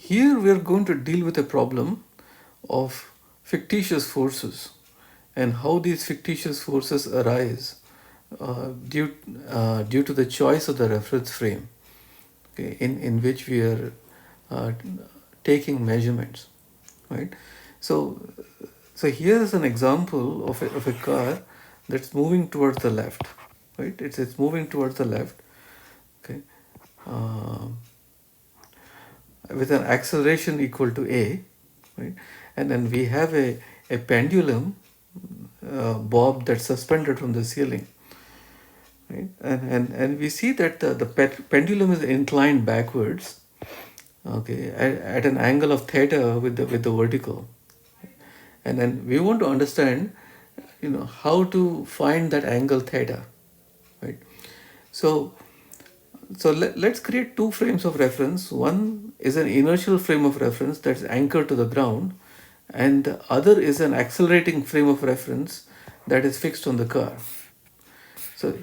Here we are going to deal with a problem of fictitious forces and how these fictitious forces arise due to the choice of the reference frame, okay, in which we are uh, taking measurements, right? So, so here is an example of a car that's moving towards the left, right? It's moving towards the left, okay, uh, with an acceleration equal to a, right? And then we have a pendulum bob that's suspended from the ceiling, right? And we see that the pendulum is inclined backwards, okay, at an angle of theta with the vertical. And then we want to understand, how to find that angle theta, right? So let's create two frames of reference. One is an inertial frame of reference that's anchored to the ground, and the other is an accelerating frame of reference that is fixed on the car. So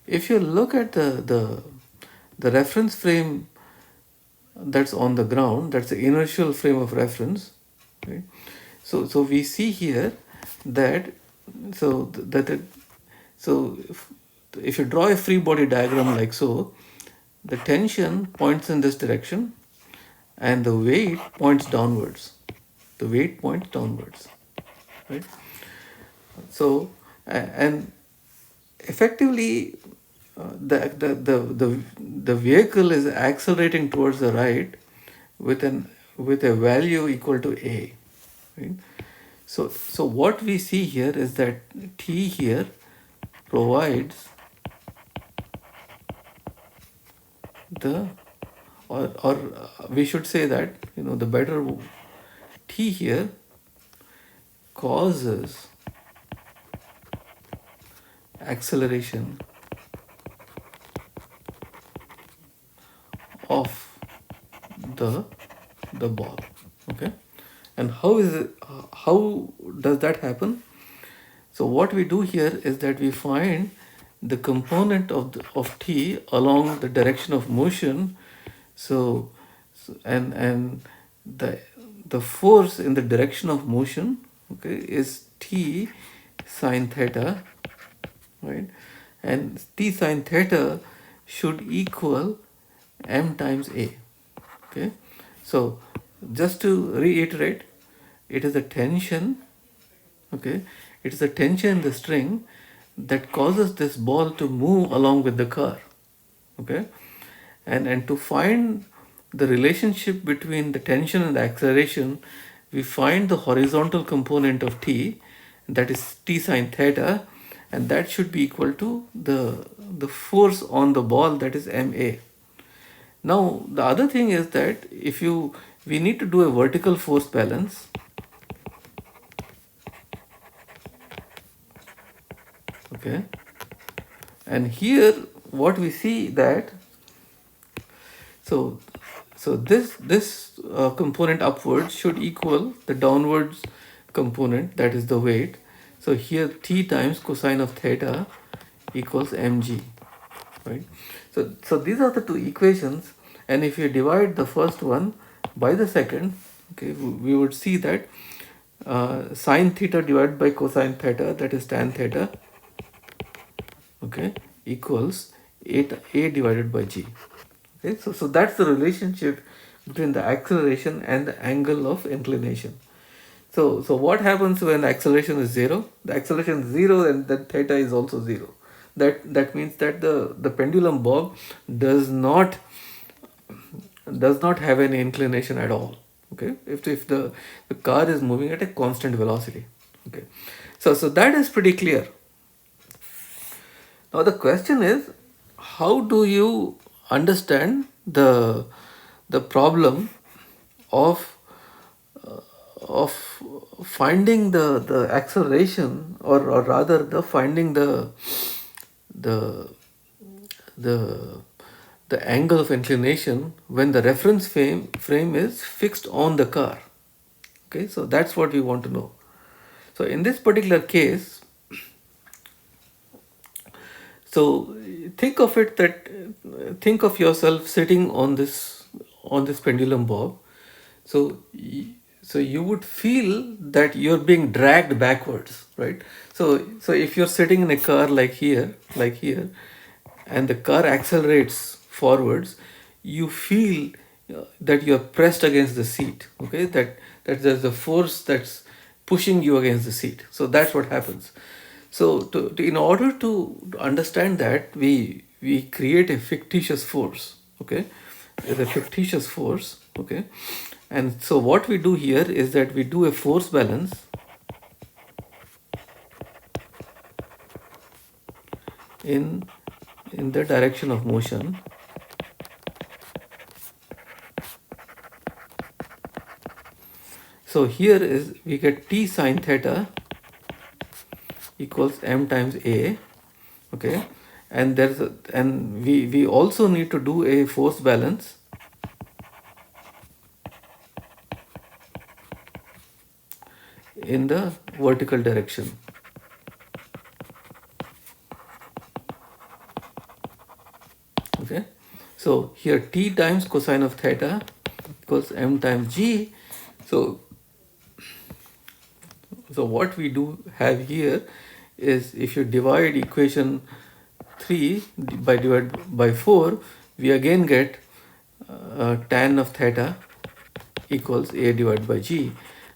if you look at the reference frame that's on the ground, that's the inertial frame of reference, right? So we see here that so that it, so if you draw a free body diagram like so, the tension points in this direction and the weight points downwards. The weight points downwards, right? So and effectively the vehicle is accelerating towards the right with a value equal to a, right? So what we see here is that t here provides the or we should say that the better t here causes acceleration of the ball, okay. And how does that happen? So what we do here is that we find the component of t along the direction of motion. So and the force in the direction of motion, okay, is t sine theta, right? And t sine theta should equal m times a, okay. So just to reiterate, it is a tension, okay, it is a tension in the string that causes this ball to move along with the car, okay. And to find the relationship between the tension and the acceleration, we find the horizontal component of t, that is t sine theta, and that should be equal to the force on the ball, that is ma. Now the other thing is that if you we need to do a vertical force balance, okay. And here what we see that so this component upwards should equal the downwards component, that is the weight. So here t times cosine of theta equals mg, right? So these are the two equations, and if you divide the first one by the second, okay, we would see that sine theta divided by cosine theta, that is tan theta, okay, equals a divided by g. Okay, so that's the relationship between the acceleration and the angle of inclination. So what happens when acceleration is zero? The acceleration is zero, and then theta is also zero. That means that the pendulum bob does not have any inclination at all. Okay, if the car is moving at a constant velocity. Okay, so that is pretty clear. Now the question is, how do you understand the problem of of finding the acceleration, or rather the finding the the the angle of inclination when the reference frame is fixed on the car? Okay, so that's what we want to know. So in this particular case, so think of yourself sitting on this pendulum bob, So so you would feel that you're being dragged backwards, right? So if you're sitting in a car like here, and the car accelerates forwards, you feel that you're pressed against the seat. Okay, that there's a force that's pushing you against the seat. So that's what happens. So in order to understand that, we create a fictitious force. Okay, the fictitious force. Okay, and so what we do here is that we do a force balance in the direction of motion. So here is we get t sine theta equals m times a. Okay, and we also need to do a force balance in the vertical direction. Okay, so here t times cosine of theta equals m times g. So what we do have here is, if you divide equation 3 by divide by 4, we again get tan of theta equals a divided by g,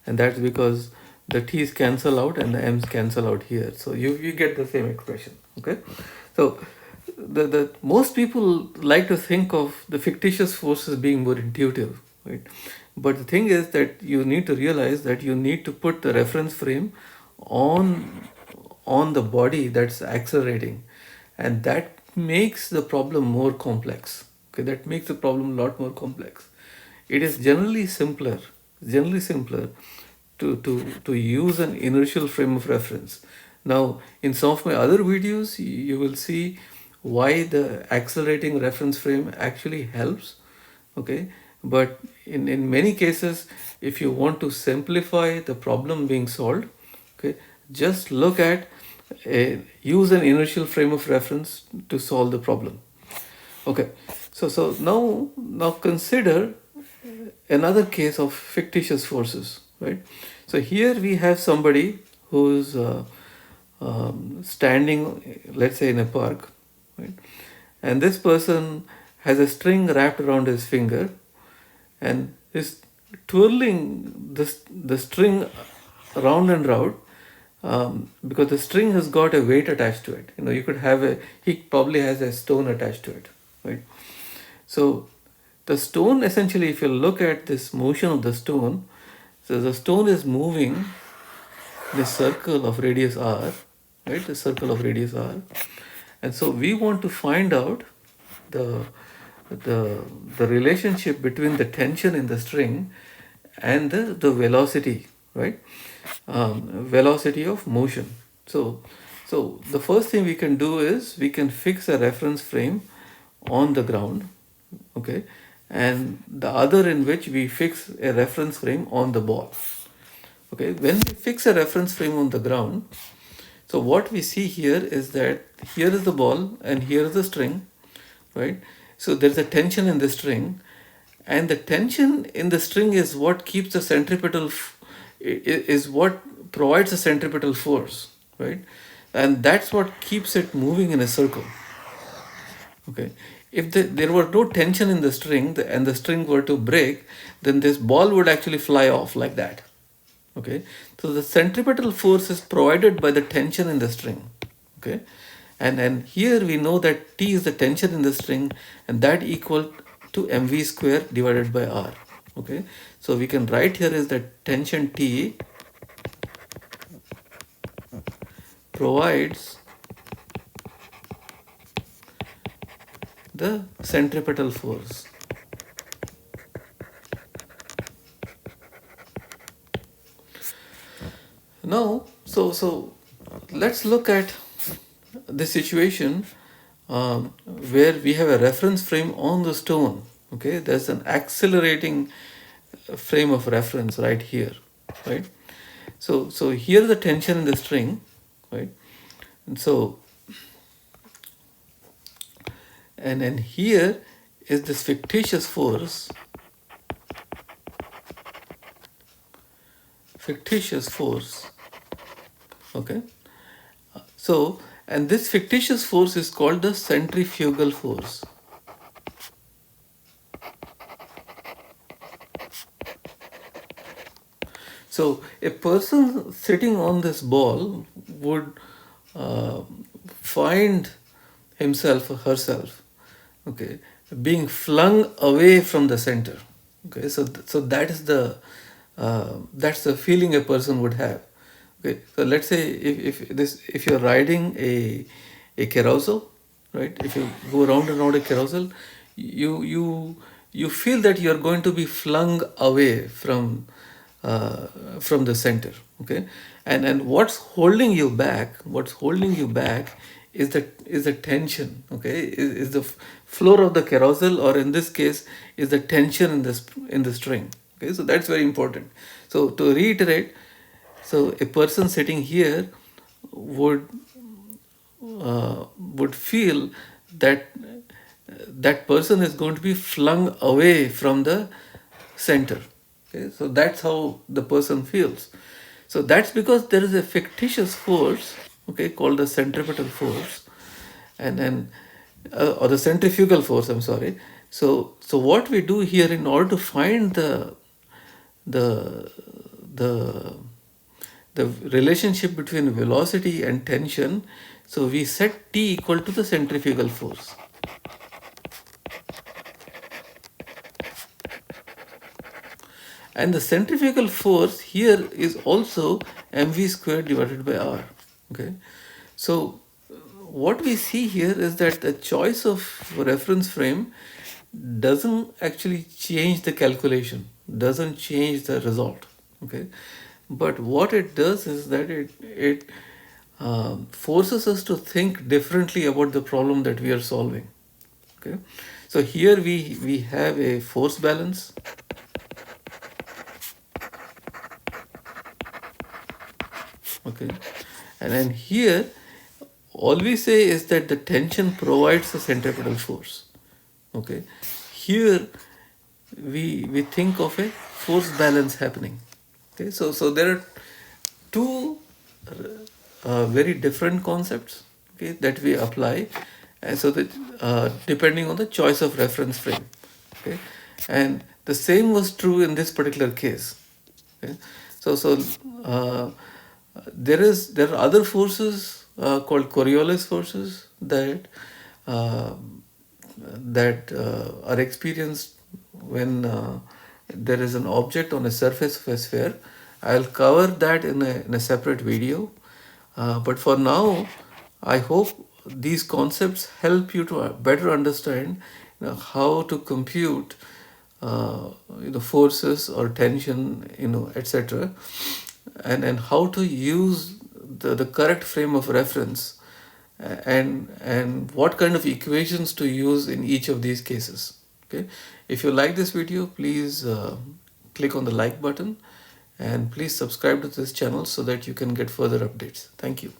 and that's because the t's cancel out and the m's cancel out here, so you get the same expression. Okay, so the most people like to think of the fictitious forces being more intuitive, right? But the thing is that you need to realize that you need to put the reference frame on the body that's accelerating, and that makes the problem more complex. Okay, that makes the problem a lot more complex. It is generally simpler to use an inertial frame of reference. Now, in some of my other videos, you will see why the accelerating reference frame actually helps. Okay, but in many cases, if you want to simplify the problem being solved, okay, just look at use an inertial frame of reference to solve the problem. Okay, so now consider another case of fictitious forces, right? So here we have somebody who's standing, let's say, in a park, right? And this person has a string wrapped around his finger and is twirling the string round and round, because the string has got a weight attached to it. You know, you could have he probably has a stone attached to it, right? So the stone, essentially, if you look at this motion of the stone, so the stone is moving this circle of radius r, right? The circle of radius r, and so we want to find out the the relationship between the tension in the string and the velocity, right? Velocity of motion. So the first thing we can do is we can fix a reference frame on the ground, okay, and the other in which we fix a reference frame on the ball. Okay, when we fix a reference frame on the ground, so what we see here is that here is the ball and here is the string, right? So there's a tension in the string, and the tension in the string is what keeps the centripetal is what provides a centripetal force, right? And that's what keeps it moving in a circle. Okay, if there were no tension in the string and the string were to break, then this ball would actually fly off like that. Okay, so the centripetal force is provided by the tension in the string. Okay, and here we know that T is the tension in the string, and that equal to mv square divided by r. Okay, so we can write here is that tension T provides the centripetal force. Now, so let's look at the situation where we have a reference frame on the stone. Okay, there's an accelerating frame of reference right here, right? So here the tension in the string, right? And so and here is this fictitious force fictitious force. Okay, so and this fictitious force is called the centrifugal force. So a person sitting on this ball would uh, find himself or herself, okay, being flung away from the center. Okay, so that is that's the feeling a person would have. Okay, so let's say if you're riding a carousel, right? If you go round and round a carousel, you feel that you're going to be flung away from the center. Okay, and what's holding you back is the tension. Okay, is the floor of the carousel, or in this case is the tension in the string. Okay, so that's very important. So to reiterate, so a person sitting here would would feel that that person is going to be flung away from the center. Okay, so that's how the person feels. So that's because there is a fictitious force, okay, called the centripetal force, and then or the centrifugal force. I'm sorry. So what we do here in order to find the the the relationship between velocity and tension, so we set T equal to the centrifugal force. And the centrifugal force here is also mv squared divided by r. Okay, so what we see here is that the choice of reference frame doesn't actually change the calculation, doesn't change the result. Okay, but what it does is that it forces us to think differently about the problem that we are solving. Okay, so here we have a force balance. Okay, and then here all we say is that the tension provides the centripetal force. Okay, here we think of a force balance happening. Okay, so there are two very different concepts, okay, that we apply, and so that depending on the choice of reference frame. Okay, and the same was true in this particular case. Okay, so uh, there are other forces called Coriolis forces uh, that are experienced when there is an object on a surface of a sphere. I'll cover that in a separate video. But for now, I hope these concepts help you to better understand, how to compute forces or tension, etc., and how to use the correct frame of reference, and what kind of equations to use in each of these cases. Okay, if you like this video, please click on the like button, and please subscribe to this channel so that you can get further updates. Thank you.